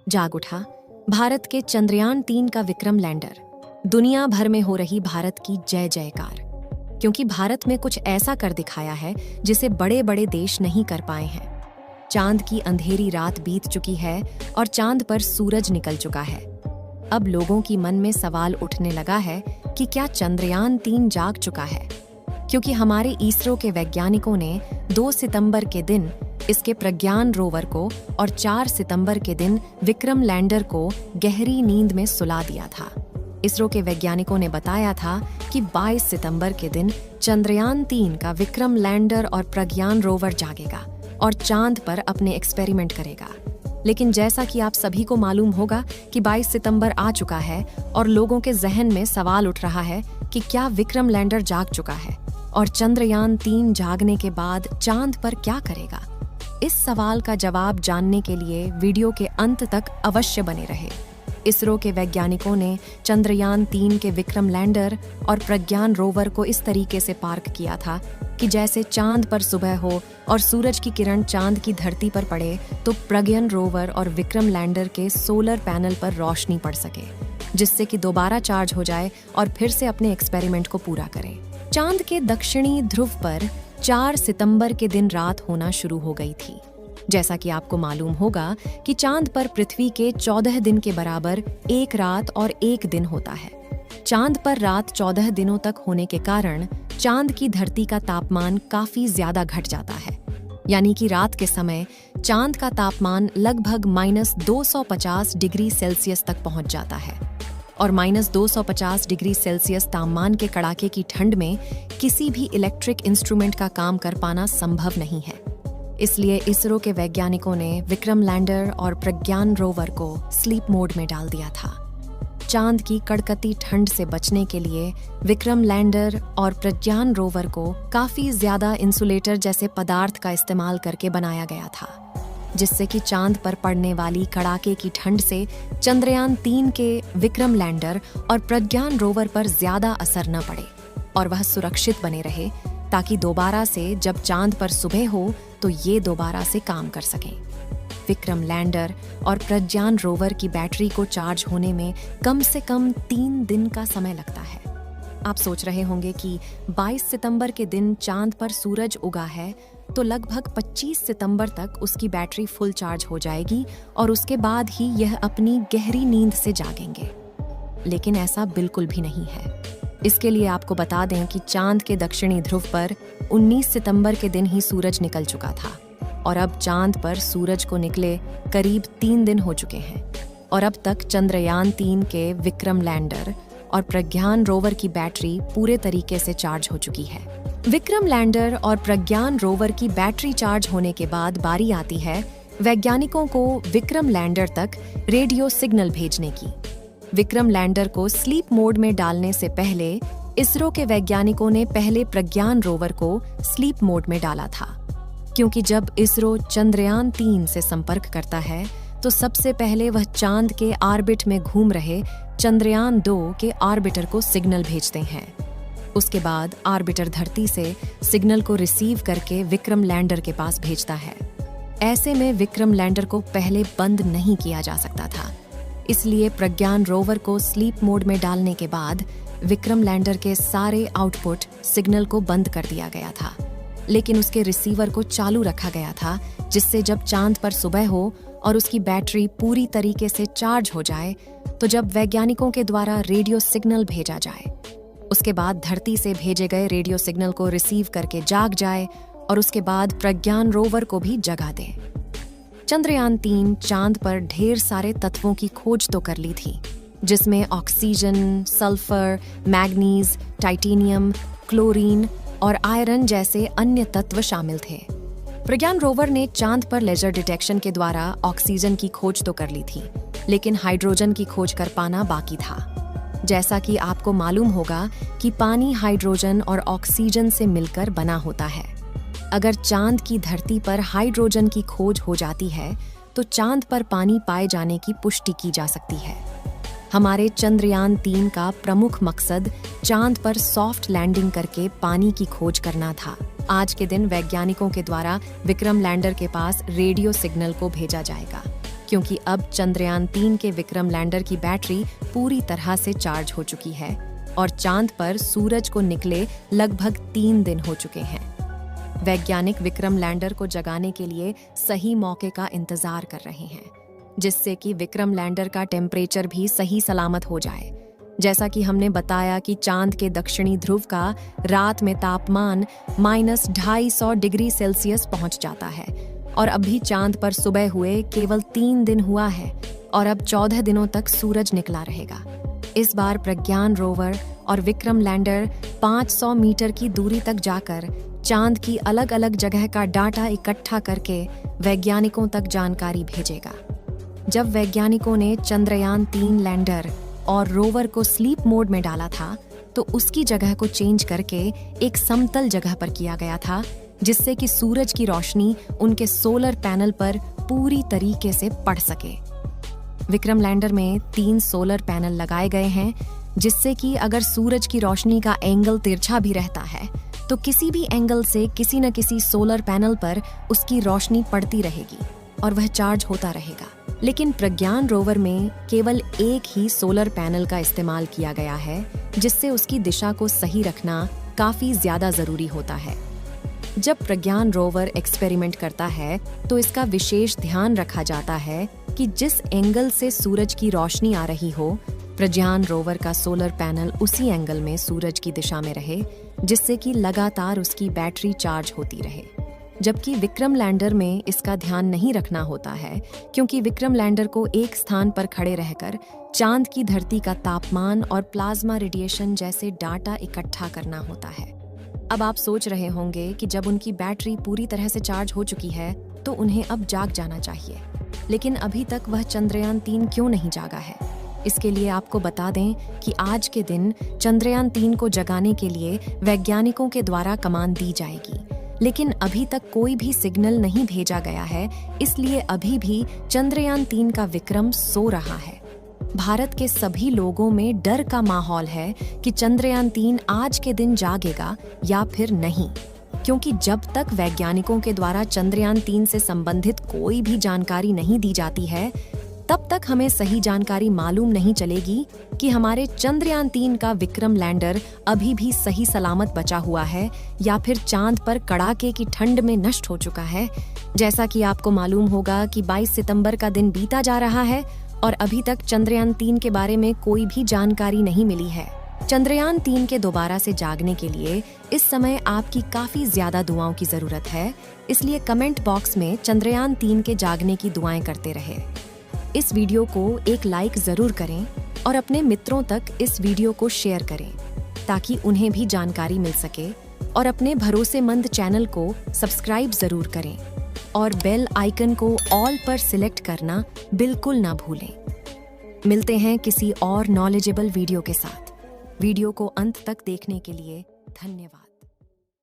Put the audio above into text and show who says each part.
Speaker 1: जाग उठा भारत के चंद्रयान-3 का विक्रम लैंडर। दुनिया भर में हो रही भारत की जय जयकार, क्योंकि भारत में कुछ ऐसा कर दिखाया है जिसे बड़े बड़े देश नहीं कर पाए हैं। चांद की अंधेरी रात बीत चुकी है और चांद पर सूरज निकल चुका है। अब लोगों की मन में सवाल उठने लगा है कि क्या चंद्रयान-3 जाग चुका है, क्योंकि हमारे इसरो के वैज्ञानिकों ने 2 सितंबर के दिन इसके प्रज्ञान रोवर को और 4 सितंबर के दिन विक्रम लैंडर को गहरी नींद में सुला दिया था। इसरो के वैज्ञानिकों ने बताया था कि 22 सितंबर के दिन चंद्रयान-3 का विक्रम लैंडर और प्रज्ञान रोवर जागेगा और चांद पर अपने एक्सपेरिमेंट करेगा। लेकिन जैसा कि आप सभी को मालूम होगा कि 22 सितंबर आ चुका है और लोगों के जहन में सवाल उठ रहा है कि क्या विक्रम लैंडर जाग चुका है और चंद्रयान-3 जागने के बाद चांद पर क्या करेगा। इस सवाल का जवाब जानने के लिए वीडियो के अंत तक अवश्य बने रहे। इसरो के वैज्ञानिकों ने चंद्रयान-3 के विक्रम लैंडर और प्रज्ञान रोवर को इस तरीके से पार्क किया था कि जैसे चांद पर सुबह हो और सूरज की किरण चांद की धरती पर पड़े तो प्रज्ञान रोवर और विक्रम लैंडर के सोलर पैनल पर रोशनी पड़ सके, जिससे कि दोबारा चार्ज हो जाए और फिर से अपने एक्सपेरिमेंट को पूरा करें। चांद के दक्षिणी ध्रुव पर 4 सितंबर के दिन रात होना शुरू हो गई थी। जैसा कि आपको मालूम होगा कि चांद पर पृथ्वी के 14 दिन के बराबर 1 रात और 1 दिन होता है। चांद पर रात 14 दिनों तक होने के कारण चांद की धरती का तापमान काफी ज्यादा घट जाता है, यानी कि रात के समय चांद का तापमान लगभग -250 डिग्री सेल्सियस तक पहुंच जाता है और -250 डिग्री सेल्सियस तापमान के कड़ाके की ठंड में किसी भी इलेक्ट्रिक इंस्ट्रूमेंट का काम कर पाना संभव नहीं है। इसलिए इसरो के वैज्ञानिकों ने विक्रम लैंडर और प्रज्ञान रोवर को स्लीप मोड में डाल दिया था। चांद की कड़कती ठंड से बचने के लिए विक्रम लैंडर और प्रज्ञान रोवर को काफी ज्यादा इंसुलेटर जैसे पदार्थ का इस्तेमाल करके बनाया गया था, जिससे कि चांद पर पड़ने वाली कड़ाके की ठंड से चंद्रयान-3 के विक्रम लैंडर और प्रज्ञान रोवर पर ज्यादा असर न पड़े और वह सुरक्षित बने रहे, ताकि दोबारा से जब चांद पर सुबह हो तो ये दोबारा से काम कर सकें। विक्रम लैंडर और प्रज्ञान रोवर की बैटरी को चार्ज होने में कम से कम 3 दिन का समय लगता है। आप सोच रहे होंगे कि 22 सितंबर के दिन चांद पर सूरज उगा है तो लगभग 25 सितंबर तक उसकी बैटरी फुल चार्ज हो जाएगी और उसके बाद ही यह अपनी गहरी नींद से जागेंगे। लेकिन ऐसा बिल्कुल भी नहीं है। इसके लिए आपको बता दें कि चांद के दक्षिणी ध्रुव पर 19 सितंबर के दिन ही सूरज निकल चुका था और अब चांद पर सूरज को निकले करीब 3 दिन हो चुके हैं और अब तक चंद्रयान-3 के विक्रम लैंडर और प्रज्ञान रोवर की बैटरी पूरे तरीके से चार्ज हो चुकी है। विक्रम लैंडर और प्रज्ञान रोवर की बैटरी चार्ज होने के बाद बारी आती है वैज्ञानिकों को विक्रम लैंडर तक रेडियो सिग्नल भेजने की। विक्रम लैंडर को स्लीप मोड में डालने से पहले इसरो के वैज्ञानिकों ने पहले प्रज्ञान रोवर को स्लीप मोड में डाला था, क्योंकि जब इसरो चंद्रयान-3 से संपर्क करता है तो सबसे पहले वह चांद के ऑर्बिट में घूम रहे चंद्रयान-2 के ऑर्बिटर को सिग्नल भेजते हैं। उसके बाद ऑर्बिटर धरती से सिग्नल को रिसीव करके विक्रम लैंडर के पास भेजता है। ऐसे में विक्रम लैंडर को पहले बंद नहीं किया जा सकता था, इसलिए प्रज्ञान रोवर को स्लीप मोड में डालने के बाद विक्रम लैंडर के सारे आउटपुट सिग्नल को बंद कर दिया गया था, लेकिन उसके रिसीवर को चालू रखा गया था, जिससे जब चांद पर सुबह हो और उसकी बैटरी पूरी तरीके से चार्ज हो जाए तो जब वैज्ञानिकों के द्वारा रेडियो सिग्नल भेजा जाए, उसके बाद धरती से भेजे गए रेडियो सिग्नल को रिसीव करके जाग जाए और उसके बाद प्रज्ञान रोवर को भी जगा दे। चंद्रयान-3 चांद पर ढेर सारे तत्वों की खोज तो कर ली थी, जिसमें oxygen, sulphur, manganese, titanium, chlorine और आयरन जैसे अन्य तत्व शामिल थे। प्रज्ञान रोवर ने चांद पर लेजर डिटेक्शन के द्वारा ऑक्सीजन की खोज तो कर ली थी, लेकिन हाइड्रोजन की खोज कर पाना बाकी था। जैसा कि आपको मालूम होगा कि पानी हाइड्रोजन और ऑक्सीजन से मिलकर बना होता है। अगर चांद की धरती पर हाइड्रोजन की खोज हो जाती है तो चांद पर पानी पाए जाने की पुष्टि की जा सकती है। हमारे चंद्रयान-3 का प्रमुख मकसद चांद पर सॉफ्ट लैंडिंग करके पानी की खोज करना था। आज के दिन वैज्ञानिकों के द्वारा विक्रम लैंडर के पास रेडियो सिग्नल को भेजा जाएगा। क्योंकि अब चंद्रयान 3 के विक्रम लैंडर की बैटरी पूरी तरह से चार्ज हो चुकी है और चांद पर सूरज को निकले लगभग 3 दिन हो चुके हैं। वैज्ञानिक विक्रम लैंडर को जगाने के लिए सही मौके का इंतजार कर रहे हैं, जिससे कि विक्रम लैंडर का टेम्परेचर भी सही सलामत हो जाए। जैसा कि हमने बताया कि चांद के दक्षिणी ध्रुव का रात में तापमान -250 डिग्री सेल्सियस पहुंच जाता है और अभी चांद पर सुबह हुए केवल 3 दिन हुआ है और अब 14 दिनों तक सूरज निकला रहेगा। इस बार प्रज्ञान रोवर और विक्रम लैंडर 500 मीटर की दूरी तक जाकर चांद की अलग अलग जगह का डाटा इकट्ठा करके वैज्ञानिकों तक जानकारी भेजेगा। जब वैज्ञानिकों ने चंद्रयान 3 लैंडर और रोवर को स्लीप मोड में डाला था तो उसकी जगह को चेंज करके एक समतल जगह पर किया गया था, जिससे कि सूरज की रोशनी उनके सोलर पैनल पर पूरी तरीके से पड़ सके। विक्रम लैंडर में 3 सोलर पैनल लगाए गए हैं, जिससे कि अगर सूरज की रोशनी का एंगल तिरछा भी रहता है तो किसी भी एंगल से किसी न किसी सोलर पैनल पर उसकी रोशनी पड़ती रहेगी और वह चार्ज होता रहेगा। लेकिन प्रज्ञान रोवर में केवल एक ही सोलर पैनल का इस्तेमाल किया गया है, जिससे उसकी दिशा को सही रखना काफी ज्यादा जरूरी होता है। जब प्रज्ञान रोवर एक्सपेरिमेंट करता है तो इसका विशेष ध्यान रखा जाता है कि जिस एंगल से सूरज की रोशनी आ रही हो, प्रज्ञान रोवर का सोलर पैनल उसी एंगल में सूरज की दिशा में रहे, जिससे कि लगातार उसकी बैटरी चार्ज होती रहे। जबकि विक्रम लैंडर में इसका ध्यान नहीं रखना होता है, क्योंकि विक्रम लैंडर को एक स्थान पर खड़े रहकर चांद की धरती का तापमान और प्लाज्मा रेडिएशन जैसे डाटा इकट्ठा करना होता है। अब आप सोच रहे होंगे कि जब उनकी बैटरी पूरी तरह से चार्ज हो चुकी है तो उन्हें अब जाग जाना चाहिए, लेकिन अभी तक वह चंद्रयान 3 क्यों नहीं जागा है? इसके लिए आपको बता दें कि आज के दिन चंद्रयान 3 को जगाने के लिए वैज्ञानिकों के द्वारा कमान दी जाएगी, लेकिन अभी तक कोई भी सिग्नल नहीं भेजा गया है, इसलिए अभी भी चंद्रयान 3 का विक्रम सो रहा है। भारत के सभी लोगों में डर का माहौल है कि चंद्रयान 3 आज के दिन जागेगा या फिर नहीं, क्योंकि जब तक वैज्ञानिकों के द्वारा चंद्रयान 3 से संबंधित कोई भी जानकारी नहीं दी जाती है, तब तक हमें सही जानकारी मालूम नहीं चलेगी कि हमारे चंद्रयान 3 का विक्रम लैंडर अभी भी सही सलामत बचा हुआ है या फिर चांद पर कड़ाके की ठंड में नष्ट हो चुका है। जैसा कि आपको मालूम होगा कि 22 सितंबर का दिन बीता जा रहा है और अभी तक चंद्रयान 3 के बारे में कोई भी जानकारी नहीं मिली है। चंद्रयान 3 के दोबारा से जागने के लिए इस समय आपकी काफी ज्यादा दुआओं की जरूरत है, इसलिए कमेंट बॉक्स में चंद्रयान 3 के जागने की दुआएं करते रहे। इस वीडियो को एक लाइक जरूर करें और अपने मित्रों तक इस वीडियो को शेयर करें ताकि उन्हें भी जानकारी मिल सके, और अपने भरोसेमंद चैनल को सब्सक्राइब जरूर करें और बेल आइकन को ऑल पर सिलेक्ट करना बिल्कुल ना भूलें। मिलते हैं किसी और नॉलेजेबल वीडियो के साथ। वीडियो को अंत तक देखने के लिए धन्यवाद।